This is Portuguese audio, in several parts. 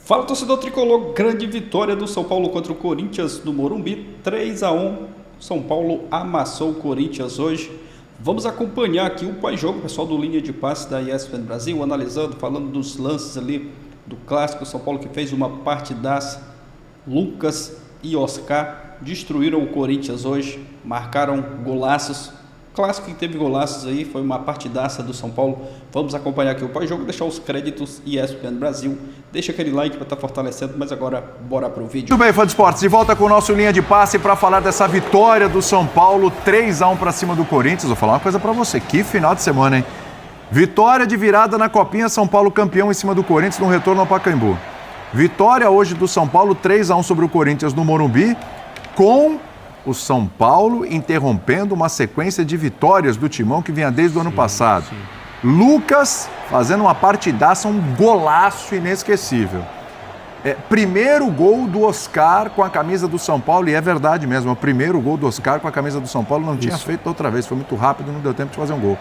Fala, torcedor tricolor, grande vitória do São Paulo contra o Corinthians do Morumbi, 3-1. São Paulo amassou o Corinthians hoje. Vamos acompanhar aqui o pós-jogo, pessoal do Linha de Passe da ESPN Brasil, analisando, falando dos lances ali do clássico. São Paulo que fez uma partidaça. Lucas e Oscar destruíram o Corinthians hoje, marcaram golaços. Clássico que teve golaços aí, foi uma partidaça do São Paulo. Vamos acompanhar aqui o pós-jogo, deixar os créditos ESPN Brasil. Deixa aquele like para estar fortalecendo, mas agora bora pro vídeo. Muito bem, fã de esportes, de volta com o nosso Linha de Passe para falar dessa vitória do São Paulo, 3-1 para cima do Corinthians. Vou falar uma coisa para você, que final de semana, hein? Vitória de virada na Copinha, São Paulo campeão em cima do Corinthians no retorno ao Pacaembu. Vitória hoje do São Paulo, 3-1 sobre o Corinthians no Morumbi, com o São Paulo interrompendo uma sequência de vitórias do Timão que vinha desde o ano passado. Sim. Lucas fazendo uma partidaça, um golaço inesquecível. Primeiro gol do Oscar com a camisa do São Paulo, e é verdade mesmo, é o primeiro gol do Oscar com a camisa do São Paulo, não tinha feito outra vez, foi muito rápido, não deu tempo de fazer um gol.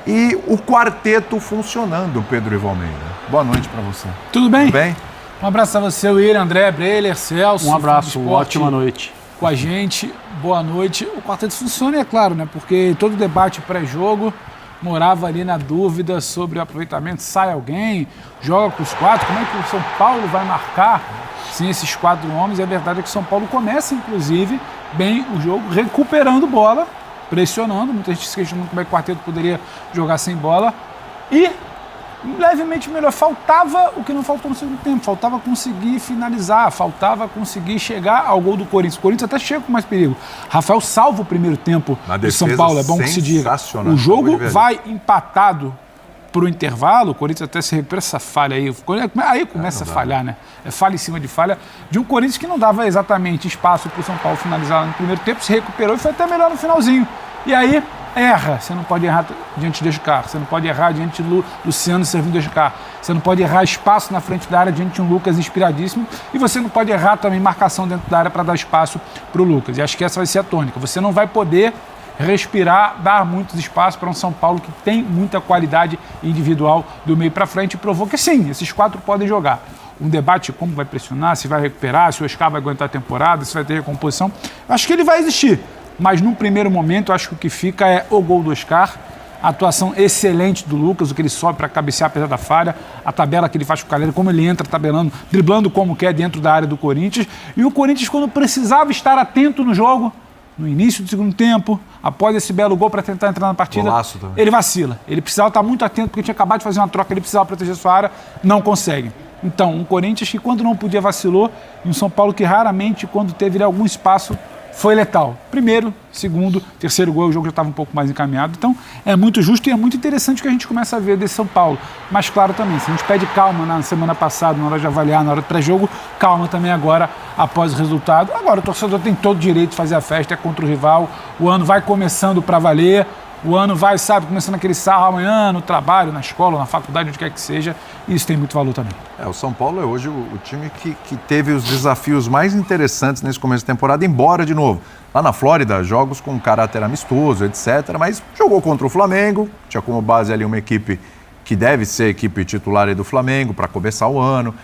E o quarteto funcionando, Pedro Ivalmeida. Boa noite para você. Tudo bem? Tudo bem? Um abraço a você, William, André, Breiler, Celso. Um abraço, ótima noite. Com a gente, boa noite. O quarteto funciona, é claro, né? Porque todo debate pré-jogo morava ali na dúvida sobre o aproveitamento. Sai alguém, joga com os quatro, como é que o São Paulo vai marcar sem esses quatro homens? E a verdade é que o São Paulo começa, inclusive, bem o jogo, recuperando bola, pressionando. Muita gente se questionando como é que o quarteto poderia jogar sem bola. E levemente melhor. Faltava o que não faltou no segundo tempo. Faltava conseguir finalizar, faltava conseguir chegar ao gol do Corinthians. O Corinthians até chega com mais perigo. Rafael salva o primeiro tempo do São Paulo, é bom que se diga. O jogo vai empatado para o intervalo. O Corinthians até se recupera essa falha aí. Aí começa a falhar, né? É falha em cima de falha de um Corinthians que não dava exatamente espaço para o São Paulo finalizar no primeiro tempo. Se recuperou e foi até melhor no finalzinho. E aí erra, você não pode errar diante de Oscar, você não pode errar diante de Luciano servindo Oscar, você não pode errar espaço na frente da área diante de um Lucas inspiradíssimo, e você não pode errar também marcação dentro da área para dar espaço para o Lucas. E acho que essa vai ser a tônica. Você não vai poder respirar, dar muitos espaços para um São Paulo que tem muita qualidade individual do meio para frente e provou que sim, esses quatro podem jogar. Um debate como vai pressionar, se vai recuperar, se o Oscar vai aguentar a temporada, se vai ter recomposição, acho que ele vai existir. Mas num primeiro momento, acho que o que fica é o gol do Oscar, a atuação excelente do Lucas, o que ele sobe para cabecear apesar da falha, a tabela que ele faz com o Calera, como ele entra tabelando, driblando como quer dentro da área do Corinthians. E o Corinthians, quando precisava estar atento no jogo, no início do segundo tempo, após esse belo gol para tentar entrar na partida, ele vacila. Ele precisava estar muito atento porque tinha acabado de fazer uma troca, ele precisava proteger sua área, não consegue. Então, um Corinthians que quando não podia vacilou, e um São Paulo que raramente, quando teve algum espaço, foi letal. Primeiro, segundo, terceiro gol, o jogo já estava um pouco mais encaminhado. Então, é muito justo e é muito interessante o que a gente começa a ver desse São Paulo. Mas, claro, também, se a gente pede calma na semana passada, na hora de avaliar, na hora do pré-jogo, calma também agora, após o resultado. Agora, o torcedor tem todo o direito de fazer a festa, é contra o rival, o ano vai começando para valer, o ano vai, sabe, começando aquele sarro amanhã, no trabalho, na escola, na faculdade, onde quer que seja, e isso tem muito valor também. O São Paulo é hoje o time que teve os desafios mais interessantes nesse começo de temporada, embora, de novo, lá na Flórida, jogos com caráter amistoso, etc., mas jogou contra o Flamengo, tinha como base ali uma equipe que deve ser a equipe titular aí do Flamengo para começar o ano,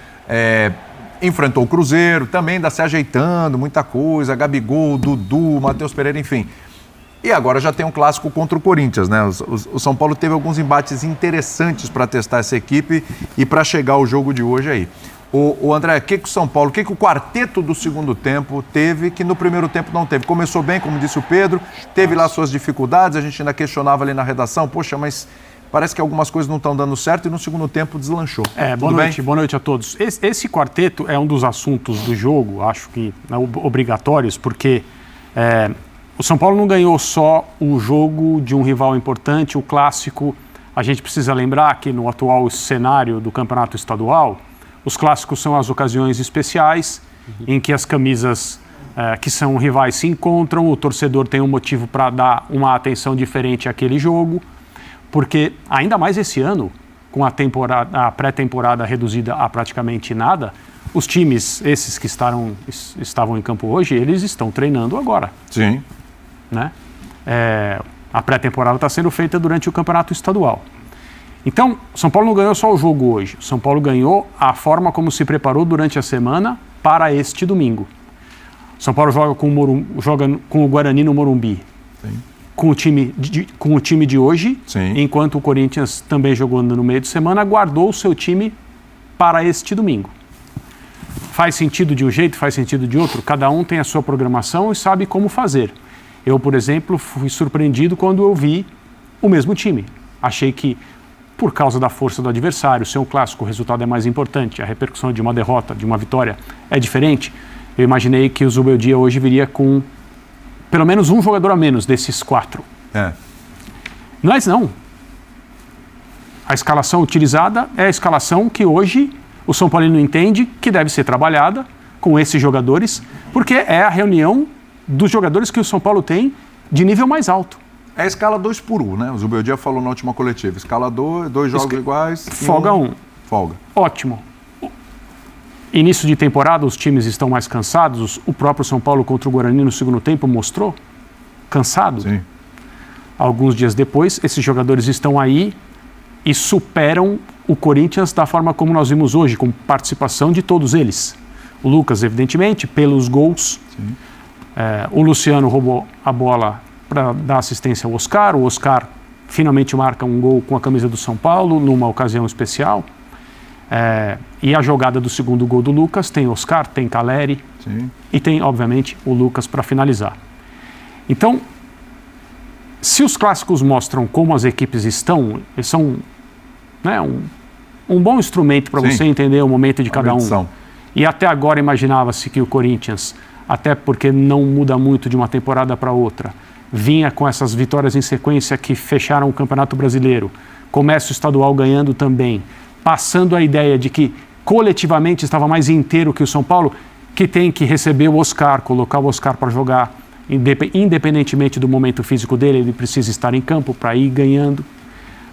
enfrentou o Cruzeiro, também ainda se ajeitando, muita coisa, Gabigol, Dudu, Matheus Pereira, enfim. E agora já tem um clássico contra o Corinthians, né? O São Paulo teve alguns embates interessantes para testar essa equipe e para chegar ao jogo de hoje aí. O André, o que o São Paulo, o que o quarteto do segundo tempo teve que no primeiro tempo não teve? Começou bem, como disse o Pedro, teve lá suas dificuldades, a gente ainda questionava ali na redação, poxa, mas parece que algumas coisas não estão dando certo e no segundo tempo deslanchou. Boa noite a todos. Esse quarteto é um dos assuntos do jogo, acho que obrigatórios, porque o São Paulo não ganhou só o jogo de um rival importante, o clássico. A gente precisa lembrar que no atual cenário do campeonato estadual, os clássicos são as ocasiões especiais em que as camisas que são rivais se encontram, o torcedor tem um motivo para dar uma atenção diferente àquele jogo, porque ainda mais esse ano, com a pré-temporada reduzida a praticamente nada, os times, esses que estavam em campo hoje, eles estão treinando agora. Sim. Né? A pré-temporada está sendo feita durante o campeonato estadual. Então, São Paulo não ganhou só o jogo hoje. São Paulo ganhou a forma como se preparou durante a semana para este domingo. São Paulo joga com o Guarani no Morumbi. Sim. Com o time de hoje, sim, enquanto o Corinthians também jogou no meio de semana, guardou o seu time para este domingo. Faz sentido de um jeito, faz sentido de outro? Cada um tem a sua programação e sabe como fazer. Eu, por exemplo, fui surpreendido quando eu vi o mesmo time. Achei que, por causa da força do adversário, ser um clássico, o resultado é mais importante, a repercussão de uma derrota, de uma vitória é diferente. Eu imaginei que o Zubeldia hoje viria com pelo menos um jogador a menos desses 4. Mas não. A escalação utilizada é a escalação que hoje o São Paulino entende que deve ser trabalhada com esses jogadores, porque é a reunião dos jogadores que o São Paulo tem de nível mais alto. É a escala 2 por 1, né? O Zubeldia falou na última coletiva. Escala 2 jogos iguais. Folga 1. Folga. Ótimo. Início de temporada, os times estão mais cansados. O próprio São Paulo contra o Guarani no segundo tempo mostrou cansado. Sim. Alguns dias depois, esses jogadores estão aí e superam o Corinthians da forma como nós vimos hoje, com participação de todos eles. O Lucas, evidentemente, pelos gols. O Luciano roubou a bola para dar assistência ao Oscar. O Oscar finalmente marca um gol com a camisa do São Paulo, numa ocasião especial. E a jogada do segundo gol do Lucas tem Oscar, tem Caleri, sim, e tem, obviamente, o Lucas para finalizar. Então, se os clássicos mostram como as equipes estão, eles são, né, um bom instrumento para você entender o momento de cada um. E até agora imaginava-se que o Corinthians, até porque não muda muito de uma temporada para outra, vinha com essas vitórias em sequência que fecharam o Campeonato Brasileiro, começa o estadual ganhando também, passando a ideia de que coletivamente estava mais inteiro que o São Paulo, que tem que receber o Oscar, colocar o Oscar para jogar, independentemente do momento físico dele, ele precisa estar em campo para ir ganhando,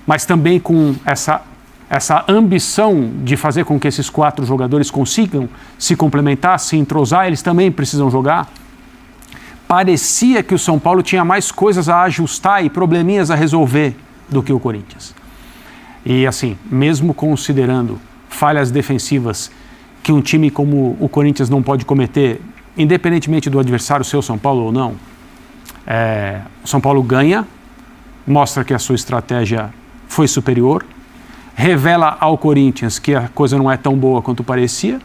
mas também com essa ambição de fazer com que esses 4 jogadores consigam se complementar, se entrosar, eles também precisam jogar. Parecia que o São Paulo tinha mais coisas a ajustar e probleminhas a resolver do que o Corinthians. E assim, mesmo considerando falhas defensivas que um time como o Corinthians não pode cometer, independentemente do adversário ser o São Paulo ou não, o São Paulo ganha, mostra que a sua estratégia foi superior, revela ao Corinthians que a coisa não é tão boa quanto parecia,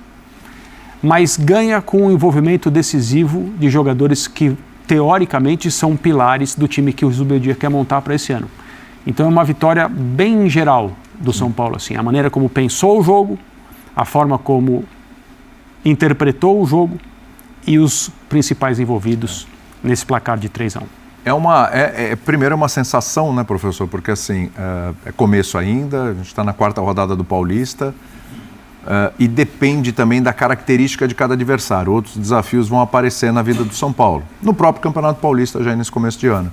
mas ganha com um envolvimento decisivo de jogadores que, teoricamente, são pilares do time que o Zubeldia quer montar para esse ano. Então é uma vitória bem geral do São Paulo, assim, a maneira como pensou o jogo, a forma como interpretou o jogo e os principais envolvidos nesse placar de 3-1. Primeiro é uma sensação, né, professor? Porque assim, é começo ainda, a gente está na 4ª rodada do Paulista e depende também da característica de cada adversário. Outros desafios vão aparecer na vida do São Paulo, no próprio Campeonato Paulista já nesse começo de ano.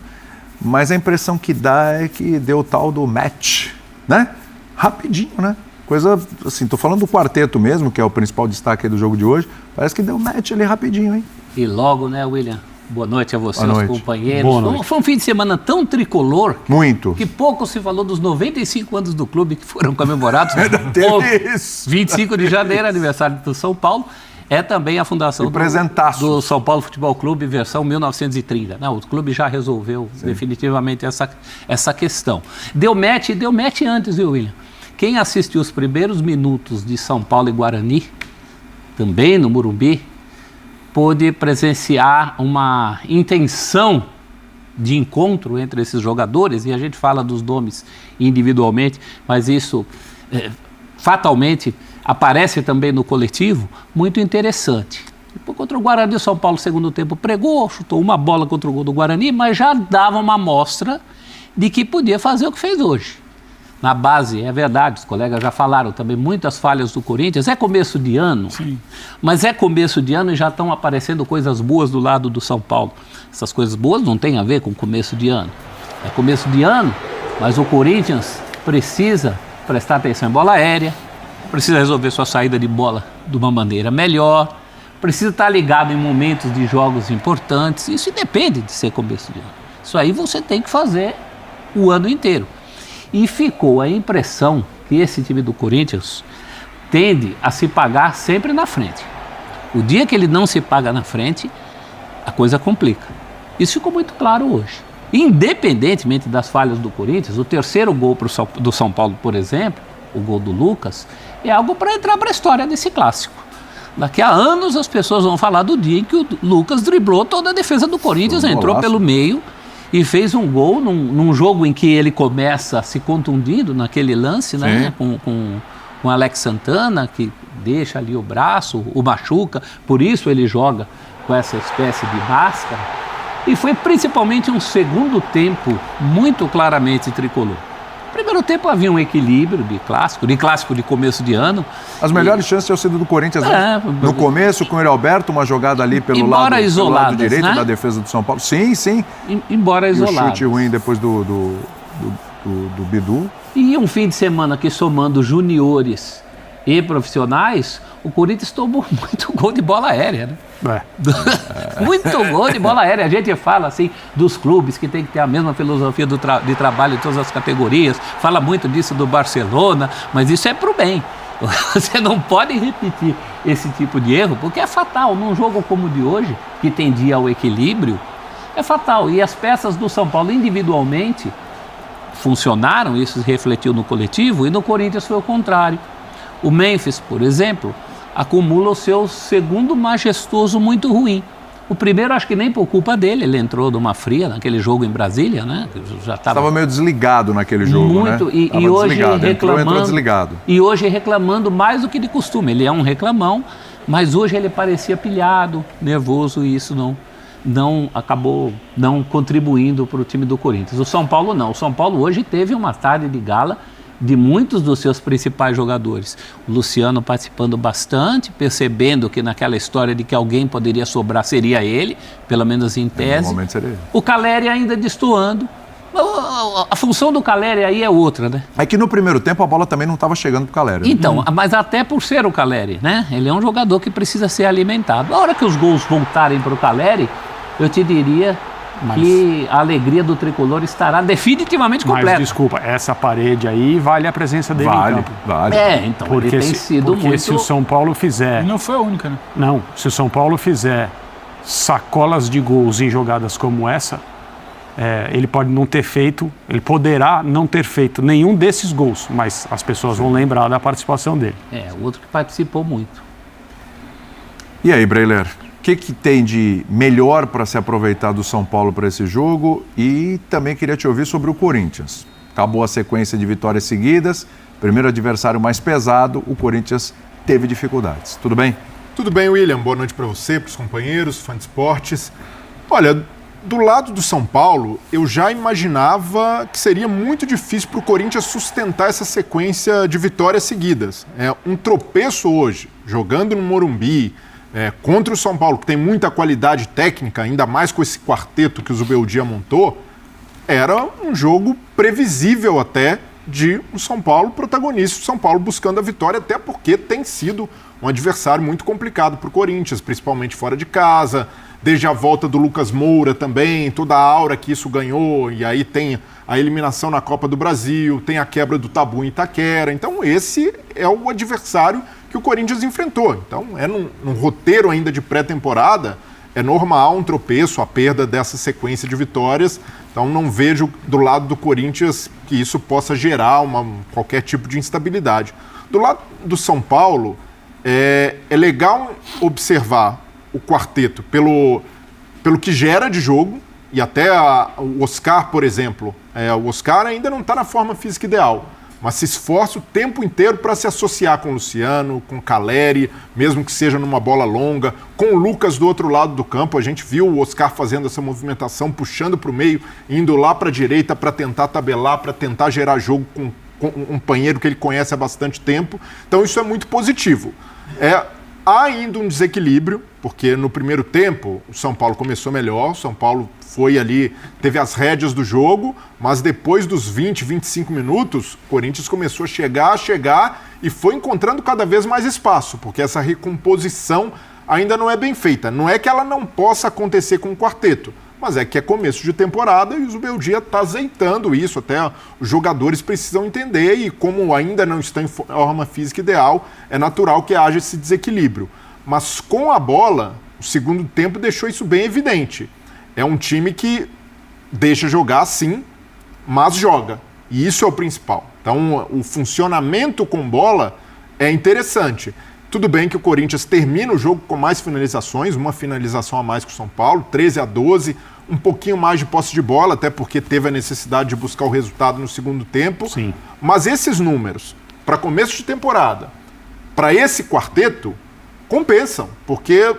Mas a impressão que dá é que deu o tal do match, né? Rapidinho, né? Coisa, assim, tô falando do quarteto mesmo, que é o principal destaque aí do jogo de hoje, parece que deu match ali rapidinho, hein? E logo, né, William? Boa noite a vocês, companheiros. Boa noite. Foi um fim de semana tão tricolor. Muito. Que pouco se falou dos 95 anos do clube que foram comemorados. Teve isso. 25 de janeiro, aniversário do São Paulo. É também a fundação do São Paulo Futebol Clube, versão 1930. Não, o clube já resolveu definitivamente essa questão. Deu match antes, viu, William? Quem assistiu os primeiros minutos de São Paulo e Guarani, também no Morumbi, pôde presenciar uma intenção de encontro entre esses jogadores, e a gente fala dos nomes individualmente, mas isso fatalmente aparece também no coletivo, muito interessante. Depois, contra o Guarani, o São Paulo, segundo tempo, pregou, chutou uma bola contra o gol do Guarani, mas já dava uma amostra de que podia fazer o que fez hoje. Na base, é verdade, os colegas já falaram também, muitas falhas do Corinthians. É começo de ano, sim, mas é começo de ano e já estão aparecendo coisas boas do lado do São Paulo. Essas coisas boas não têm a ver com começo de ano. É começo de ano, mas o Corinthians precisa prestar atenção em bola aérea, precisa resolver sua saída de bola de uma maneira melhor, precisa estar ligado em momentos de jogos importantes. Isso depende de ser começo de ano. Isso aí você tem que fazer o ano inteiro. E ficou a impressão que esse time do Corinthians tende a se pagar sempre na frente. O dia que ele não se paga na frente, a coisa complica. Isso ficou muito claro hoje. Independentemente das falhas do Corinthians, o terceiro gol do São Paulo, por exemplo, o gol do Lucas, é algo para entrar para a história desse clássico. Daqui a anos as pessoas vão falar do dia em que o Lucas driblou toda a defesa do Corinthians, entrou pelo meio e fez um gol num jogo em que ele começa se contundindo naquele lance, né, com Alex Santana, que deixa ali o braço, o machuca, por isso ele joga com essa espécie de máscara. E foi principalmente um segundo tempo muito claramente tricolor. No primeiro tempo havia um equilíbrio de clássico de começo de ano. As melhores chances tinham sido do Corinthians, né? No começo, com o Yuri Alberto, uma jogada ali pelo lado direito, né, da defesa do São Paulo. Sim. Embora isoladas. E o chute ruim depois do Bidu. E um fim de semana que, somando juniores e profissionais, o Corinthians tomou muito gol de bola aérea, né? Muito gol de bola aérea. A gente fala assim dos clubes que tem que ter a mesma filosofia de trabalho em todas as categorias, fala muito disso do Barcelona, mas isso é pro bem. Você não pode repetir esse tipo de erro, porque é fatal. Num jogo como o de hoje, que tendia ao equilíbrio, é fatal. E as peças do São Paulo individualmente funcionaram, isso se refletiu no coletivo, e no Corinthians foi o contrário. O Memphis, por exemplo, acumula o seu segundo majestoso muito ruim. O primeiro, acho que nem por culpa dele, ele entrou numa fria naquele jogo em Brasília, né? Estava meio desligado naquele jogo, muito, né? E hoje entrou desligado. E hoje reclamando mais do que de costume. Ele é um reclamão, mas hoje ele parecia pilhado, nervoso, e isso acabou não contribuindo para o time do Corinthians. O São Paulo não. O São Paulo hoje teve uma tarde de gala de muitos dos seus principais jogadores. O Luciano participando bastante, percebendo que naquela história de que alguém poderia sobrar seria ele, pelo menos em tese. Normalmente seria ele. O Calleri ainda destoando. A função do Calleri aí é outra, né? É que no primeiro tempo a bola também não estava chegando pro Calleri. Então, mas até por ser o Calleri, né? Ele é um jogador que precisa ser alimentado. A hora que os gols voltarem para o Calleri, eu te diria que a alegria do tricolor estará definitivamente completa. Mas, desculpa, essa parede aí vale a presença dele em campo. Vale. Então porque ele tem sido muito... Porque se o São Paulo fizer... E não foi a única, né? Não, se o São Paulo fizer sacolas de gols em jogadas como essa, ele pode não ter feito, ele poderá não ter feito nenhum desses gols, mas as pessoas vão lembrar da participação dele. Outro que participou muito. E aí, Breiler? O que tem de melhor para se aproveitar do São Paulo para esse jogo? E também queria te ouvir sobre o Corinthians. Acabou a sequência de vitórias seguidas, primeiro adversário mais pesado, o Corinthians teve dificuldades. Tudo bem? Tudo bem, William. Boa noite para você, para os companheiros, fãs de esportes. Olha, do lado do São Paulo, eu já imaginava que seria muito difícil para o Corinthians sustentar essa sequência de vitórias seguidas. Um tropeço hoje, jogando no Morumbi, contra o São Paulo, que tem muita qualidade técnica, ainda mais com esse quarteto que o Zubeldia montou, era um jogo previsível até de um São Paulo protagonista, o São Paulo buscando a vitória, até porque tem sido um adversário muito complicado para o Corinthians, principalmente fora de casa, desde a volta do Lucas Moura também, toda a aura que isso ganhou, e aí tem a eliminação na Copa do Brasil, tem a quebra do tabu em Itaquera, então esse é o adversário que o Corinthians enfrentou. Então, num roteiro ainda de pré-temporada, é normal um tropeço, a perda dessa sequência de vitórias. Então, não vejo do lado do Corinthians que isso possa gerar qualquer tipo de instabilidade. Do lado do São Paulo, é legal observar o quarteto pelo que gera de jogo, e até o Oscar, por exemplo. O Oscar ainda não está na forma física ideal, mas se esforça o tempo inteiro para se associar com o Luciano, com o Calleri, mesmo que seja numa bola longa, com o Lucas do outro lado do campo. A gente viu o Oscar fazendo essa movimentação, puxando para o meio, indo lá para a direita para tentar tabelar, para tentar gerar jogo com um companheiro que ele conhece há bastante tempo. Então isso é muito positivo. Há ainda um desequilíbrio, porque no primeiro tempo o São Paulo começou melhor, o São Paulo foi ali, teve as rédeas do jogo, mas depois dos 20, 25 minutos, o Corinthians começou a chegar e foi encontrando cada vez mais espaço, porque essa recomposição ainda não é bem feita. Não é que ela não possa acontecer com o quarteto, mas é que é começo de temporada e o Zubeldia está azeitando isso, até os jogadores precisam entender e como ainda não estão em forma física ideal, é natural que haja esse desequilíbrio. Mas com a bola, o segundo tempo deixou isso bem evidente. É um time que deixa jogar sim, mas joga. E isso é o principal. Então, o funcionamento com bola é interessante. Tudo bem que o Corinthians termina o jogo com mais finalizações, uma finalização a mais que o São Paulo, 13-12, um pouquinho mais de posse de bola, até porque teve a necessidade de buscar o resultado no segundo tempo. Sim. Mas esses números, para começo de temporada, para esse quarteto, compensam, porque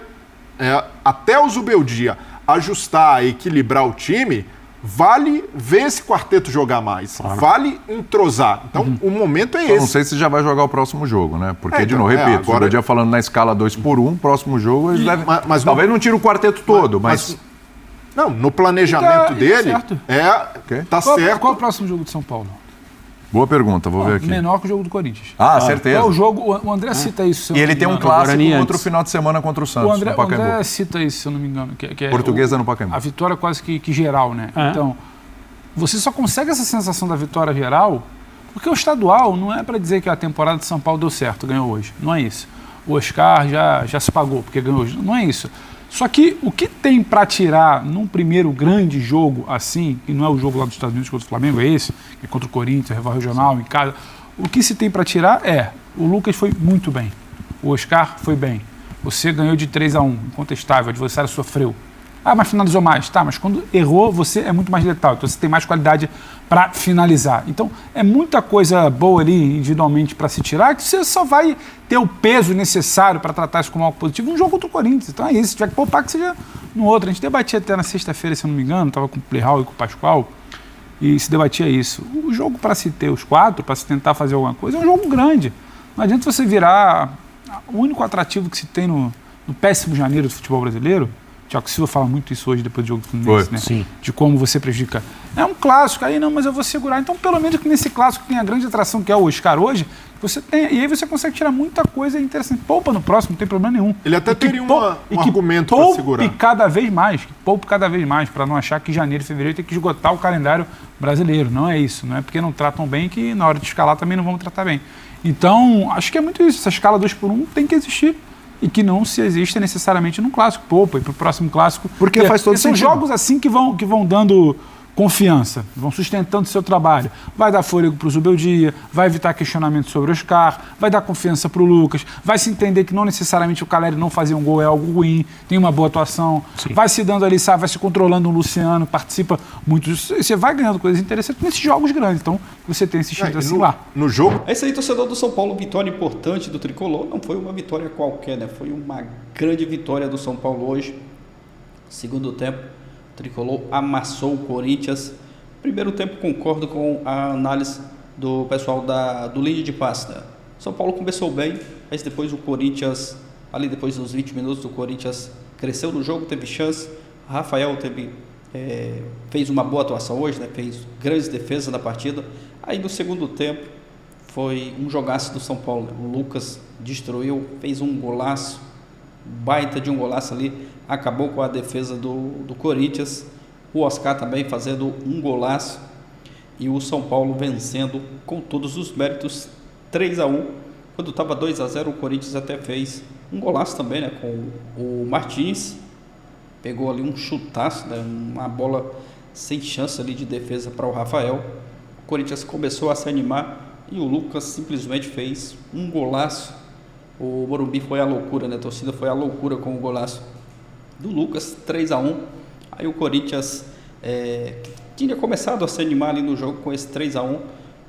até o Zubeldia ajustar, equilibrar o time, vale ver esse quarteto jogar mais, vale entrosar. Então, o momento é esse. Eu não sei se já vai jogar o próximo jogo, né? Porque, de novo, repito, agora... o dia falando na escala 2-1, próximo jogo, eles devem... Mas talvez não tire o quarteto todo, mas... Não, no planejamento dele, tá certo. Qual é o próximo jogo de São Paulo? Boa pergunta, vou ver aqui. Menor que o jogo do Corinthians. Certeza. Qual o jogo? O André cita isso. E ele tem um clássico outro final de semana contra o Santos, no Pacaembu. O André cita isso, se eu não me engano. Que é Portuguesa no Pacaembu. A vitória quase que geral, né? Então, você só consegue essa sensação da vitória geral porque o estadual não é para dizer que a temporada de São Paulo deu certo, ganhou hoje. Não é isso. O Oscar já se pagou porque ganhou hoje. Não é isso. Só que o que tem para tirar num primeiro grande jogo assim, e não é o jogo lá dos Estados Unidos contra o Flamengo, é esse, que é contra o Corinthians, rival regional, em casa, o que se tem para tirar o Lucas foi muito bem, o Oscar foi bem, você ganhou de 3-1, incontestável, o adversário sofreu. Mas finalizou mais, mas quando errou, você é muito mais letal, então você tem mais qualidade para finalizar. Então, é muita coisa boa ali individualmente para se tirar, que você só vai ter o peso necessário para tratar isso como algo positivo num jogo contra o Corinthians. Então é isso, se tiver que poupar, que seja no outro. A gente debatia até na sexta-feira, se eu não me engano, estava com o Plihal e com o Pascoal, e se debatia isso. O jogo para se ter os 4, para se tentar fazer alguma coisa, é um jogo grande. Não adianta você virar o único atrativo que se tem no péssimo janeiro do futebol brasileiro. Thiago Silva fala muito isso hoje, depois do jogo do Fluminense, né? Sim. De como você prejudica. É um clássico, aí não, mas eu vou segurar. Então, pelo menos que nesse clássico tem a grande atração que é o Oscar hoje, você tem, e aí você consegue tirar muita coisa interessante. Poupa no próximo, não tem problema nenhum. Ele até teria um argumento para segurar. Poupe cada vez mais, para não achar que janeiro e fevereiro tem que esgotar o calendário brasileiro. Não é isso, não é porque não tratam bem que na hora de escalar também não vão tratar bem. Então, acho que é muito isso. Essa escala 2x1 tem que existir. E que não se existe necessariamente num clássico. Poupa, e para o próximo clássico. Porque faz todo sentido. São jogos assim que vão dando confiança, vão sustentando o seu trabalho. Vai dar fôlego para o Zubeldia, vai evitar questionamento sobre o Oscar, vai dar confiança para o Lucas, vai se entender que não necessariamente o Caleri não fazer um gol é algo ruim, tem uma boa atuação, vai se dando ali, sabe, vai se controlando o Luciano, participa muito. Você vai ganhando coisas interessantes nesses jogos grandes. Então, você tem esse instinto assim lá. No jogo... É isso aí, torcedor do São Paulo, vitória importante do Tricolor. Não foi uma vitória qualquer, né? Foi uma grande vitória do São Paulo hoje. Segundo tempo, o Tricolor amassou o Corinthians. Primeiro tempo, concordo com a análise do pessoal do linha de passe, né? São Paulo começou bem, mas depois o Corinthians, ali depois dos 20 minutos, o Corinthians cresceu no jogo, teve chance. Rafael fez uma boa atuação hoje, né? Fez grandes defesas na partida. Aí no segundo tempo foi um jogaço do São Paulo, né? O Lucas destruiu, fez um golaço, baita de um golaço ali, acabou com a defesa do Corinthians. O Oscar também fazendo um golaço e o São Paulo vencendo com todos os méritos 3-1. Quando estava 2-0, o Corinthians até fez um golaço também, né? Com o Martins, pegou ali um chutaço, né? Uma bola sem chance ali de defesa para o Rafael. O Corinthians começou a se animar e o Lucas simplesmente fez um golaço. O Morumbi foi à loucura, né? A torcida foi à loucura com o golaço do Lucas, 3-1. Aí o Corinthians tinha começado a se animar ali no jogo com esse 3-1.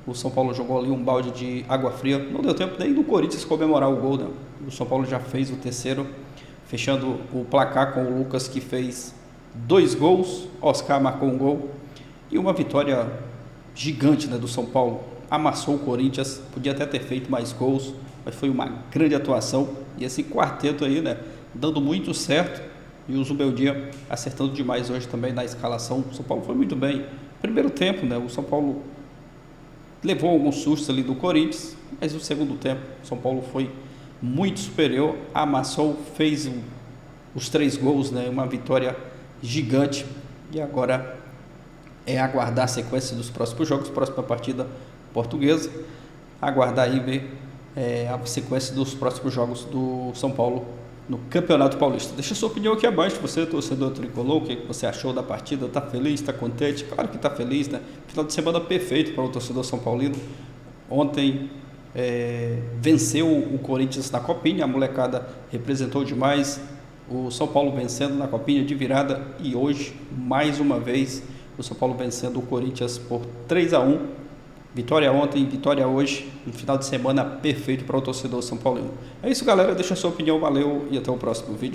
O São Paulo jogou ali um balde de água fria. Não deu tempo nem do Corinthians comemorar o gol, né? O São Paulo já fez o terceiro, fechando o placar com o Lucas, que fez 2 gols. Oscar marcou um gol. E uma vitória gigante, né, do São Paulo. Amassou o Corinthians, podia até ter feito mais gols, mas foi uma grande atuação. E esse quarteto aí, né, dando muito certo. E o Zubeldia acertando demais hoje também na escalação. O São Paulo foi muito bem. Primeiro tempo, né, o São Paulo levou alguns sustos ali do Corinthians, mas no segundo tempo o São Paulo foi muito superior, amassou, fez os 3 gols, né, uma vitória gigante. E agora é aguardar a sequência dos próximos jogos, próxima partida Portuguesa, aguardar aí ver a sequência dos próximos jogos do São Paulo no Campeonato Paulista. Deixa sua opinião aqui abaixo, você, torcedor tricolor, o que você achou da partida? Tá feliz, tá contente? Claro que tá feliz, né? Final de semana perfeito para o torcedor são paulino. Ontem venceu o Corinthians na Copinha, a molecada representou demais, o São Paulo vencendo na Copinha de virada, e hoje, mais uma vez, o São Paulo vencendo o Corinthians por 3-1. Vitória ontem, vitória hoje, um final de semana perfeito para o torcedor são paulino. É isso, galera, deixa a sua opinião, valeu e até o próximo vídeo.